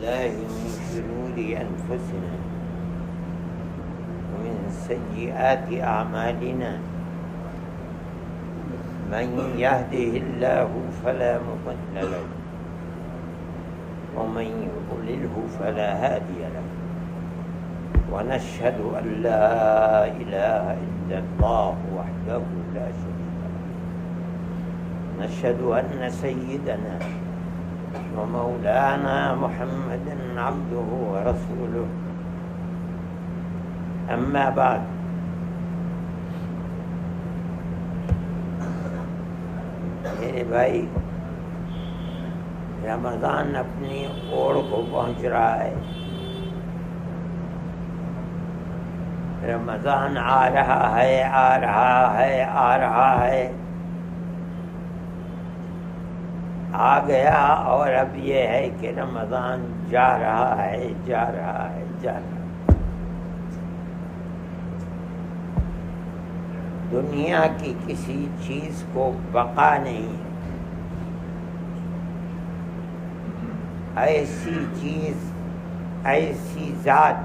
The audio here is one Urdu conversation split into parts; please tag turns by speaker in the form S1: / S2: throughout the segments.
S1: بالله من شرور أنفسنا ومن سيئات أعمالنا من يهده الله فلا مضل له ومن يضلله فلا هادي له ونشهد أن لا إله إلا الله وحده لا شريك له نشهد أن سيدنا ومولانا محمدا عبده ورسوله أما بعد میرے بھائی، رمضان اپنی اوڑ کو پہنچ رہا ہے. رمضان آ رہا ہے، آ رہا ہے، آ رہا ہے، آ گیا. اور اب یہ ہے کہ رمضان جا رہا ہے، جا رہا ہے، جا رہا ہے. دنیا کی کسی چیز کو بقا نہیں ہے. ایسی چیز، ایسی ذات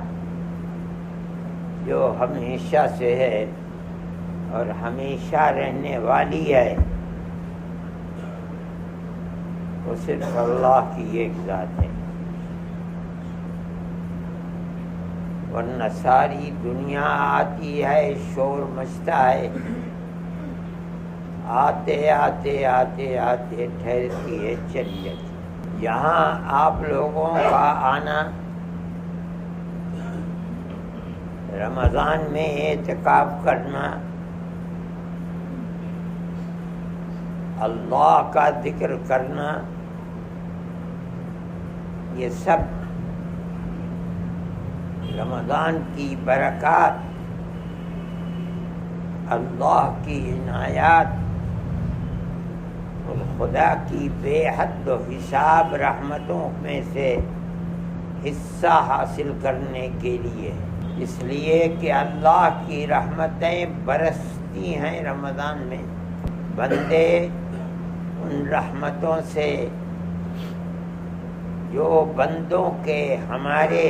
S1: جو ہمیشہ سے ہے اور ہمیشہ رہنے والی ہے، وہ صرف اللہ کی ایک ذات ہے. ورنہ ساری دنیا آتی ہے، شور مچتا ہے، آتے آتے آتے آتے ٹھہرتی ہے، چلی جاتی. یہاں آپ لوگوں کا آنا، رمضان میں اعتکاف کرنا، اللہ کا ذکر کرنا، یہ سب رمضان کی برکات، اللہ کی عنایات اور خدا کی بے حد و حساب رحمتوں میں سے حصہ حاصل کرنے کے لیے. اس لیے کہ اللہ کی رحمتیں برستی ہیں رمضان میں. بندے ان رحمتوں سے جو بندوں کے ہمارے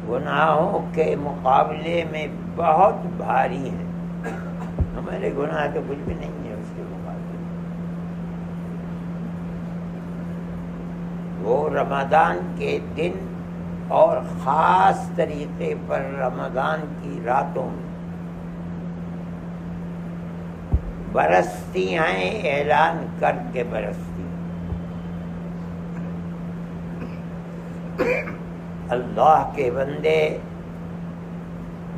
S1: گناہوں کے مقابلے میں بہت بھاری ہیں. ہمارے گناہ تو کچھ بھی نہیں ہے اس کے مقابلے میں. وہ رمضان کے دن اور خاص طریقے پر رمضان کی راتوں میں برستی ہیں، اعلان کر کے برستی ہیں. اللہ کے بندے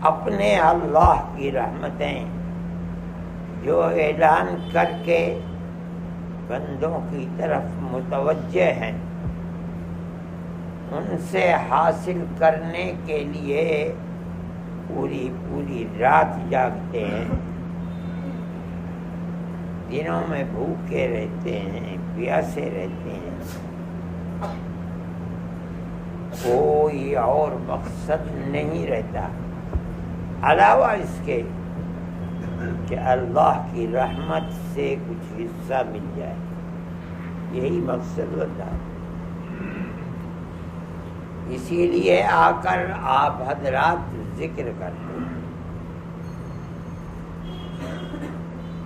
S1: اپنے اللہ کی رحمتیں جو اعلان کر کے بندوں کی طرف متوجہ ہیں، ان سے حاصل کرنے کے لیے پوری پوری رات جاگتے ہیں، دنوں میں بھوکے رہتے ہیں، پیاسے رہتے ہیں. کوئی اور مقصد نہیں رہتا علاوہ اس کے کہ اللہ کی رحمت سے کچھ حصہ مل جائے. یہی مقصد ہوتا ہے. اسی لیے آ کر آپ حضرات ذکر کرتے ہیں.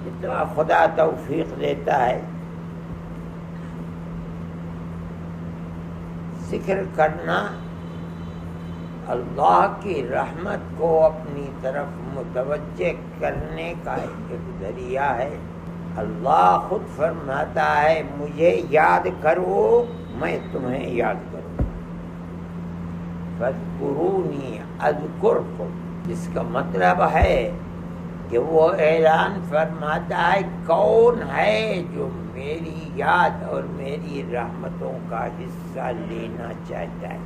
S1: اتنا خدا توفیق دیتا ہے. ذکر کرنا اللہ کی رحمت کو اپنی طرف متوجہ کرنے کا ایک ذریعہ ہے. اللہ خود فرماتا ہے مجھے یاد کرو، میں تمہیں یاد کروں. فاذکرونی اذکرکم، جس کا مطلب ہے کہ وہ اعلان فرماتا ہے کون ہے جو میری یاد اور میری رحمتوں کا حصہ لینا چاہتا ہے،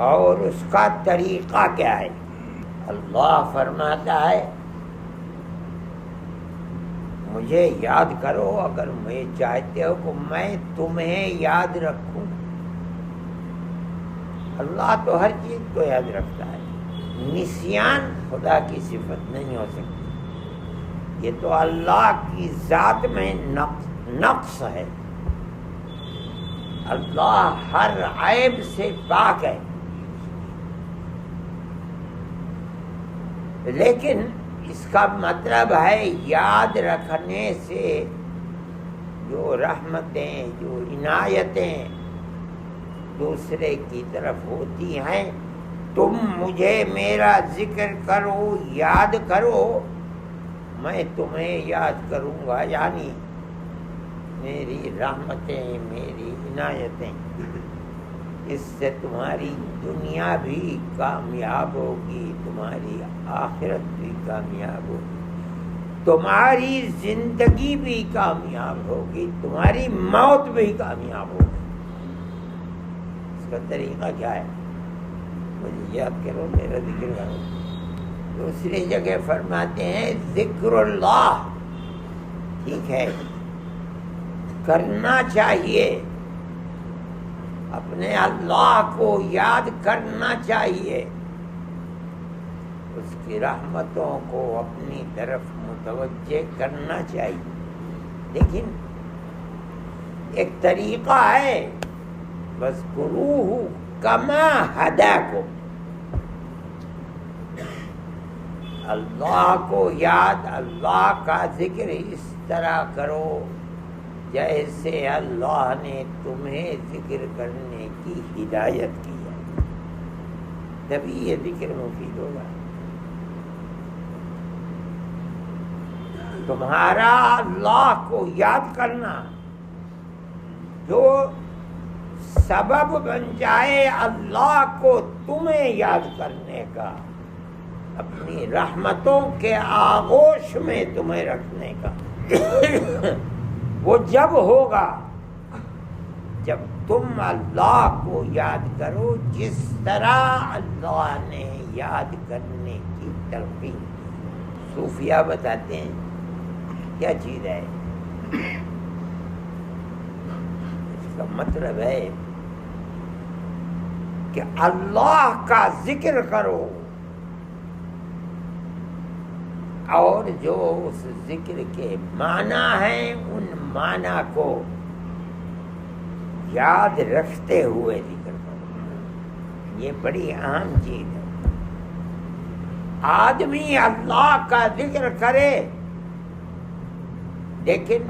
S1: اور اس کا طریقہ کیا ہے. اللہ فرماتا ہے مجھے یاد کرو اگر میں چاہتے ہو کہ میں تمہیں یاد رکھوں. اللہ تو ہر چیز کو یاد رکھتا ہے. نسیان خدا کی صفت نہیں ہو سکتی. یہ تو اللہ کی ذات میں نقص ہے. اللہ ہر عیب سے پاک ہے، لیکن اس کا مطلب ہے یاد رکھنے سے جو رحمتیں، جو عنایتیں دوسرے کی طرف ہوتی ہیں، تم مجھے میرا ذکر کرو، یاد کرو، میں تمہیں یاد کروں گا، یعنی میری رحمتیں، میری عنایتیں، اس سے تمہاری دنیا بھی کامیاب ہوگی، تمہاری آخرت بھی کامیاب ہوگی، تمہاری زندگی بھی کامیاب ہوگی، تمہاری موت بھی کامیاب ہوگی۔ اس کا طریقہ کیا ہے؟ مجھے یاد کرو، میرا ذکر کرو۔ دوسری جگہ فرماتے ہیں ذکر اللہ، ٹھیک ہے، کرنا چاہیے، اپنے اللہ کو یاد کرنا چاہیے، اس کی رحمتوں کو اپنی طرف متوجہ کرنا چاہیے، لیکن ایک طریقہ ہے، وَاذْكُرُوهُ كَمَا هَدَاكُمْ، اللہ کو یاد، اللہ کا ذکر اس طرح کرو جیسے اللہ نے تمہیں ذکر کرنے کی ہدایت کی ہے، تبھی یہ ذکر مفید ہوگا۔ تمہارا اللہ کو یاد کرنا جو سبب بن جائے اللہ کو تمہیں یاد کرنے کا، اپنی رحمتوں کے آغوش میں تمہیں رکھنے کا، وہ جب ہوگا جب تم اللہ کو یاد کرو جس طرح اللہ نے یاد کرنے کی تلقین۔ صوفیہ بتاتے ہیں کیا چیز ہے، اس کا مطلب ہے کہ اللہ کا ذکر کرو اور جو اس ذکر کے معنی ہیں ان معنی کو یاد رکھتے ہوئے ذکر کرو، یہ بڑی اہم چیز ہے۔ آدمی اللہ کا ذکر کرے لیکن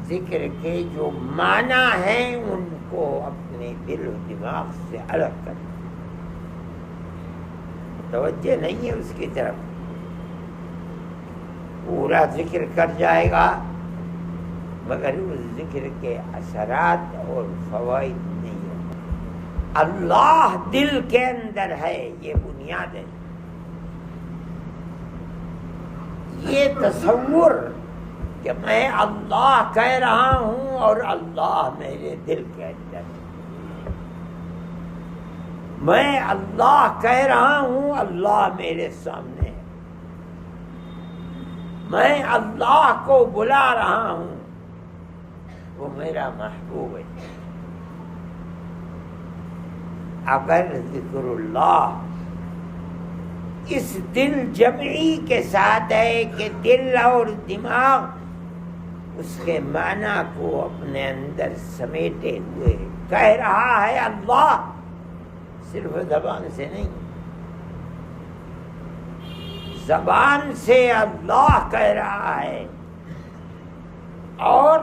S1: ذکر کے جو معنی ہیں ان کو اپنے دل و دماغ سے الگ کرے، توجہ نہیں ہے اس کی طرف، پورا ذکر کر جائے گا مگر اس ذکر کے اثرات اور فوائد نہیں ہیں۔ اللہ دل کے اندر ہے، یہ بنیاد ہے۔ یہ تصور کہ میں اللہ کہہ رہا ہوں اور اللہ میرے دل کے اندر ہے، میں اللہ کہہ رہا ہوں، اللہ میرے سامنے ہے، میں اللہ کو بلا رہا ہوں، وہ میرا محبوب ہے۔ اگر ذکر اللہ اس دل جمعی کے ساتھ ہے کہ دل اور دماغ اس کے معنی کو اپنے اندر سمیٹے ہوئے کہہ رہا ہے اللہ، صرف زبان سے نہیں، زبان سے اللہ کہہ رہا ہے اور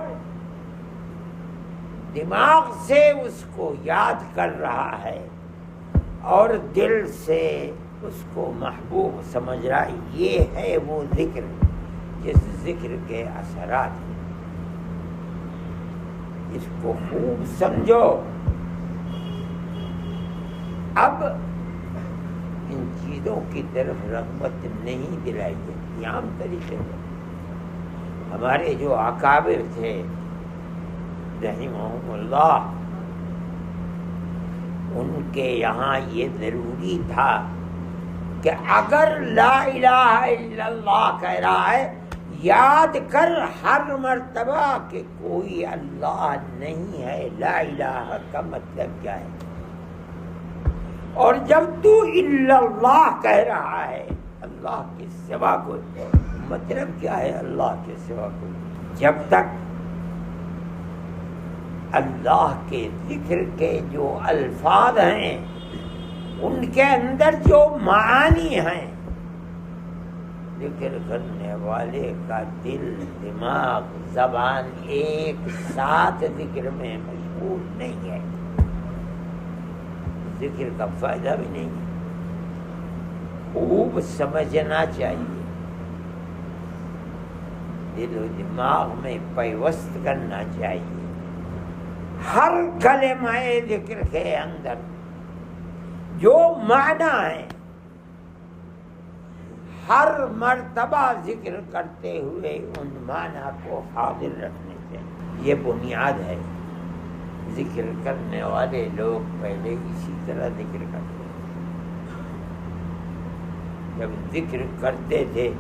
S1: دماغ سے اس کو یاد کر رہا ہے اور دل سے اس کو محبوب سمجھ رہا ہے، یہ ہے وہ ذکر جس ذکر کے اثرات ہیں۔ اس کو خوب سمجھو۔ اب ان چیزوں کی طرف رغبت نہیں دلائی جاتی عام طریقے سے۔ ہمارے جو اکابر تھے رحمہم اللہ، ان کے یہاں یہ ضروری تھا کہ اگر لا الہ الا اللہ کہہ رہا ہے یاد کر ہر مرتبہ کہ کوئی اللہ نہیں ہے، لا الہ کا مطلب کیا ہے، اور جب تو الا اللہ کہہ رہا ہے اللہ کے سوا کوئی، مطلب کیا ہے اللہ کے سوا کوئی، جب تک اللہ کے ذکر کے جو الفاظ ہیں ان کے اندر جو معانی ہیں، ذکر کرنے والے کا دل، دماغ، زبان ایک ساتھ ذکر میں مشغول نہیں ہے، ذکر کا فائدہ بھی نہیں ہے۔ خوب سمجھنا چاہیے، دل و دماغ میں پیوست کرنا چاہیے۔ ہر کلمہ ذکر کے اندر جو معنی ہے، ہر مرتبہ ذکر کرتے ہوئے ان معنی کو حاضر رکھنے چاہیے۔ یہ بنیاد ہے۔ ذکر کرنے والے لوگ پہلے اسی طرح ذکر کرتے تھے۔ جب ذکر کرتے تھے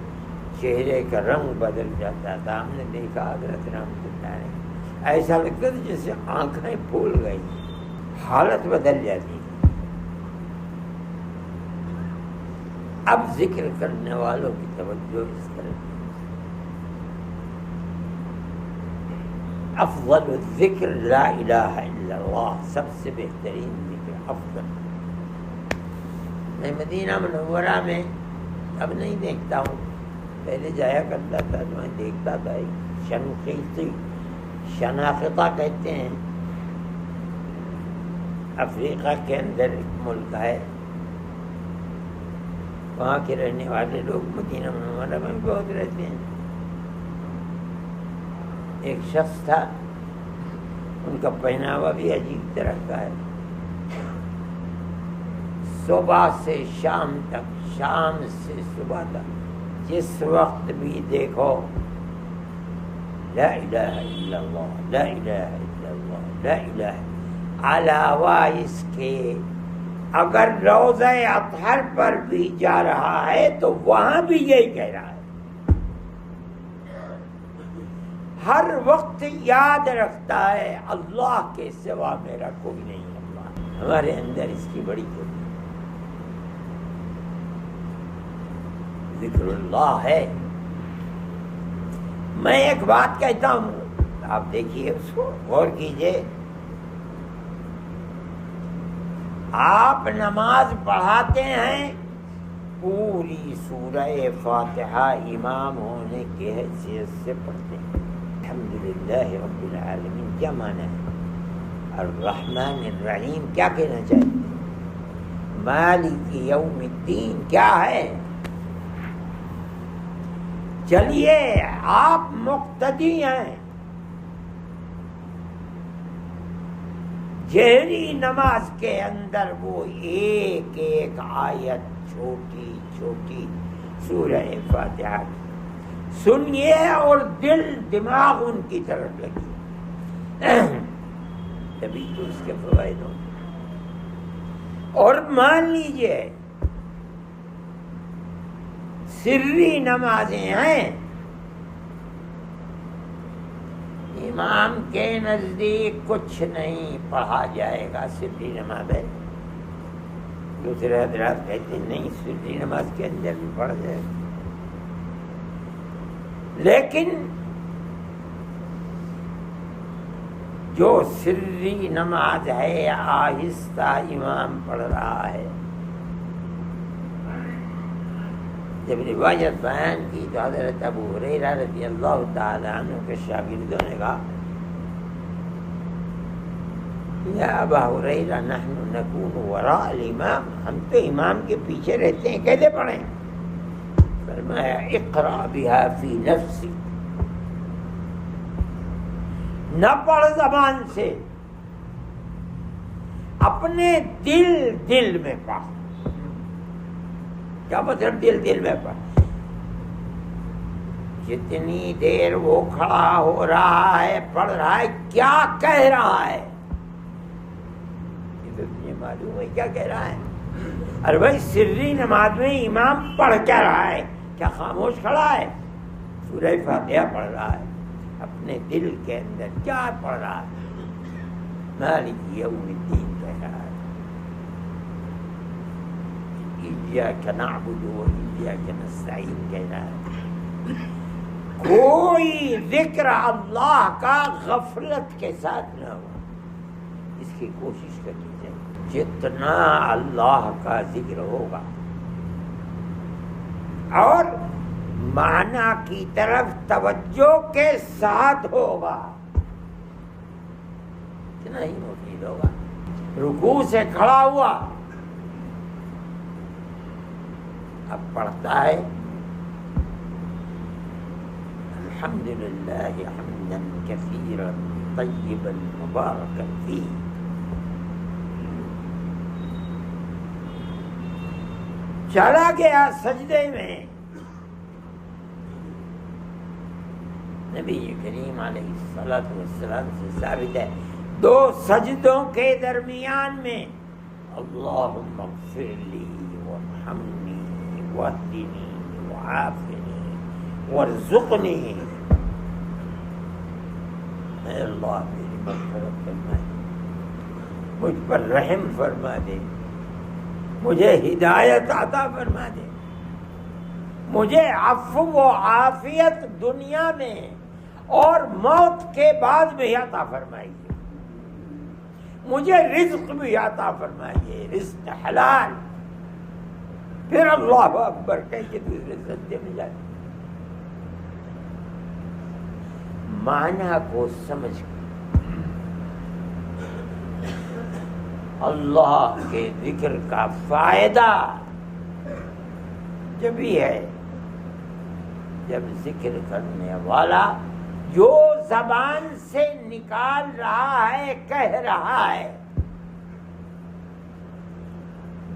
S1: چہرے کا رنگ بدل جاتا تھا۔ ہم نے دیکھا حضرت رحمۃ اللہ علیہ، ایسا لگتا تھا جیسے آنکھیں پھول گئی، حالت بدل جاتی۔ اب ذکر کرنے والوں کی توجہ اس طرح کی، افضل الذکر لا الہ الا اللہ، سب سے بہترین ذکر افضل۔ میں مدینہ منورہ میں اب نہیں دیکھتا ہوں، پہلے جایا کرتا تھا تو میں دیکھتا تھا، ایک شنقیطی، شناقطہ کہتے ہیں، افریقہ کے اندر ایک ملک ہے، وہاں کے رہنے والے لوگ مدینہ منورہ میں بہت رہتے ہیں۔ ایک شخص تھا، ان کا پہناوا بھی عجیب طرح کا ہے، صبح سے شام تک، شام سے صبح تک، جس وقت بھی دیکھو لا الہ الا اللہ، لا الہ الا اللہ، لا الہ۔ علاوہ اس کے اگر روضہ اطہر پر بھی جا رہا ہے تو وہاں بھی یہی کہہ رہا ہے، ہر وقت یاد رکھتا ہے اللہ کے سوا میرا کوئی نہیں۔ اللہ ہمارے اندر اس کی بڑی کمی، ذکر اللہ ہے۔ میں ایک بات کہتا ہوں، آپ دیکھیے اس کو، غور کیجئے۔ آپ نماز پڑھاتے ہیں، پوری سورہ فاتحہ امام ہونے کی حیثیت سے پڑھتے ہیں۔ الحمدللہ رب العالمین کیا معنی ہے؟ الرحمن الرحیم کیا کہنا چاہیے؟ مالک یوم الدین کیا ہے؟ چلیے آپ مقتدی ہیں، جہری نماز کے اندر وہ ایک ایک آیت چھوٹی چھوٹی سورہ فاتحہ سنیے اور دل دماغ ان کی طرف لگی، تبھی تو اس کے فوائد ہوں۔ اور مان لیجئے سری نمازیں ہیں، امام کے نزدیک کچھ نہیں پڑھا جائے گا، سری نماز ہے۔ دوسرے حضرات کہتے ہیں نہیں، سری نماز کے اندر بھی پڑھ جائے گا، لیکن جو سری نماز ہے آہستہ امام پڑھ رہا ہے۔ جب روایت بیان کی تو حضرت ابو ہریرہ رضی اللہ تعالی عنہ کے شاگردوں نے کہا یا ابا ہریرہ نحن نکون وراء الامام، ہم تو امام کے پیچھے رہتے ہیں، کیسے پڑھیں؟ فرمایا اقرأ بها فی نفسی، نہ پڑھ زبان سے، اپنے دل میں پڑھ۔ کیا مطلب دل میں پڑھ؟ جتنی دیر وہ کھڑا ہو رہا ہے، پڑھ رہا ہے، کیا کہہ رہا ہے یہ تو تجھے معلوم ہے کیا کہہ رہا ہے۔ ارے بھائی سری نماز میں امام پڑھ کیا رہا ہے؟ کیا خاموش کھڑا ہے؟ سورہ فاتحہ پڑھ رہا ہے، اپنے دل کے اندر کیا پڑھ رہا ہے؟ مالک یوم الدین کہہ رہا ہے، ایاک نعبد و ایاک نستعین کہہ رہا ہے۔ کوئی ذکر اللہ کا غفلت کے ساتھ نہ ہو۔ کی کوشش کرنی چاہیے. جتنا اللہ کا ذکر ہوگا اور معنی کی طرف توجہ کے ساتھ ہوگا اتنا ہی مفید ہوگا. رکوع سے کھڑا ہوا اب پڑھتا ہے الحمدللہ حمدا کثیرا طیبا مبارکا فیہ. چلا گیا سجدے میں. نبی کریم علیہ الصلوۃ والسلام سے ثابت ہے 2 سجدوں کے درمیان میں اللہم اغفر لی وارحمنی واہدنی وعافنی وارزقنی. اے اللہ میری مغفرت فرما دے، مجھ پر رحم فرما دے، مجھے ہدایت عطا فرما دے، مجھے عفو و عافیت دنیا میں اور موت کے بعد بھی عطا فرمائیے، مجھے رزق بھی عطا فرمائیے، رزق حلال. پھر اللہ اکبر کہہ کے دوسرے سجدے میں جاتے. معنی کو سمجھ کر اللہ کے ذکر کا فائدہ جبھی ہے جب ذکر کرنے والا جو زبان سے نکال رہا ہے کہہ رہا ہے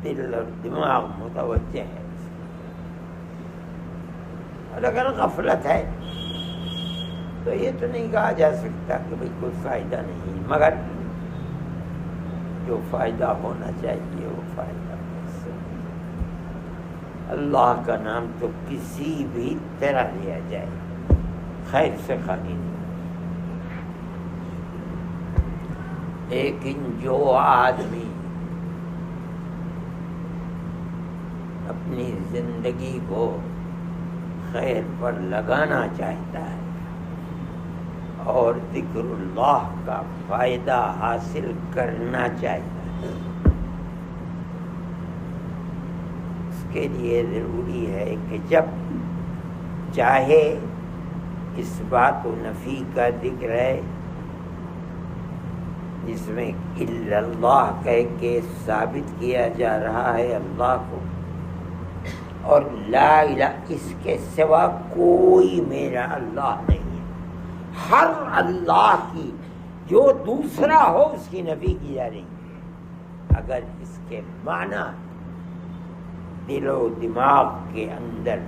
S1: دل اور دماغ متوجہ ہے. اور اگر غفلت ہے تو یہ تو نہیں کہا جا سکتا کہ بھئی کوئی فائدہ نہیں، مگر جو فائدہ ہونا چاہیے وہ فائدہ ہو سکتا. اللہ کا نام تو کسی بھی طرح لیا جائے خیر سے خالی نہیں. لیکن جو آدمی اپنی زندگی کو خیر پر لگانا چاہتا ہے اور ذکر اللہ کا فائدہ حاصل کرنا چاہتا ہے، اس کے لیے ضروری ہے کہ جب چاہے اس بات و نفی کا ذکر ہے جس میں الا اللہ کہہ کے ثابت کیا جا رہا ہے اللہ کو، اور لا الہ اس کے سوا کوئی میرا اللہ نہیں ہے. ہر اللہ کی جو دوسرا ہو اس کی نفی کی جا رہی ہے. اگر اس کے معنی دل و دماغ کے اندر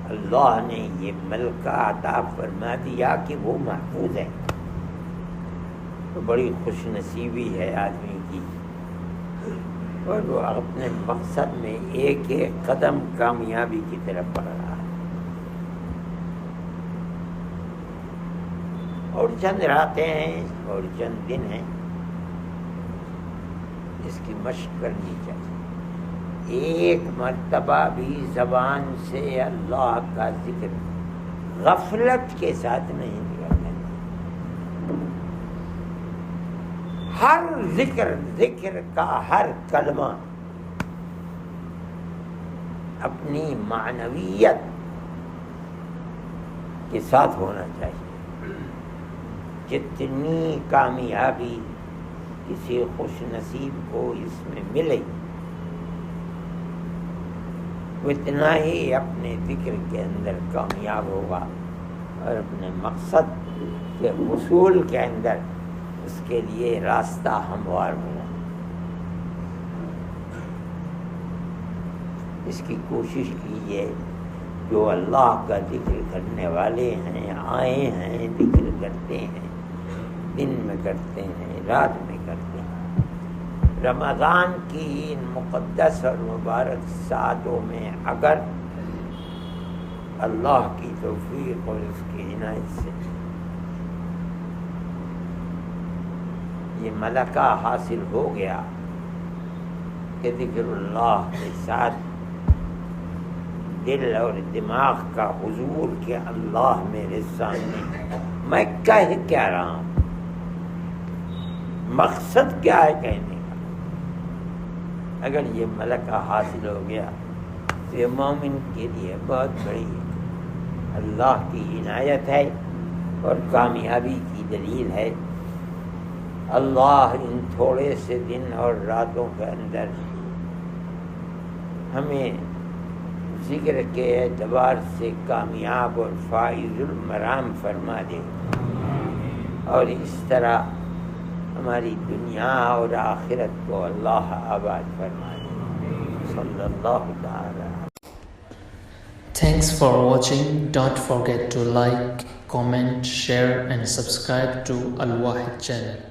S1: اللہ نے یہ ملکہ عطا فرما دیا کہ وہ محفوظ ہے تو بڑی خوش نصیبی ہے آدمی کی، اور وہ اپنے مقصد میں ایک ایک قدم کامیابی کی طرف بڑھ رہا ہے. اور چند راتیں ہیں اور چند دن ہیں، اس کی مشق کرنی چاہیے. ایک مرتبہ بھی زبان سے اللہ کا ذکر غفلت کے ساتھ نہیں نکلنا. ہر ذکر کا ہر کلمہ اپنی معنویت کے ساتھ ہونا چاہیے. جتنی کامیابی کسی خوش نصیب کو اس میں ملے اتنا ہی اپنے ذکر کے اندر کامیاب ہوگا اور اپنے مقصد کے حصول کے اندر اس کے لیے راستہ ہموار ہوگا. اس کی کوشش کیجیے. جو اللہ کا ذکر کرنے والے ہیں آئے ہیں ذکر کرتے ہیں، دن میں کرتے ہیں رات میں کرتے ہیں. رمضان کی ان مقدس اور مبارک ساعتوں میں اگر اللہ کی توفیق اور اس کی عنایت سے یہ ملکہ حاصل ہو گیا کہ ذکر اللہ کے ساتھ دل اور دماغ کا حضور کہ اللہ میرے سامنے میں کہہ کیا رہا ہوں، مقصد کیا ہے کہنے کا؟ اگر یہ ملکہ حاصل ہو گیا تو یہ مومن کے لیے بہت بڑی اللہ کی عنایت ہے اور کامیابی کی دلیل ہے۔ اللہ ان تھوڑے سے دن اور راتوں کے اندر ہمیں ذکر کے اعتبار سے کامیاب اور فائز المرام فرما دے، اور اس طرح ہماری دنیا اور آخرت کو اللہ آباد فرما دے۔ صلی اللہ تعالی۔
S2: Thanks for watching. Don't forget to like, comment, share and subscribe to Al Wahid channel.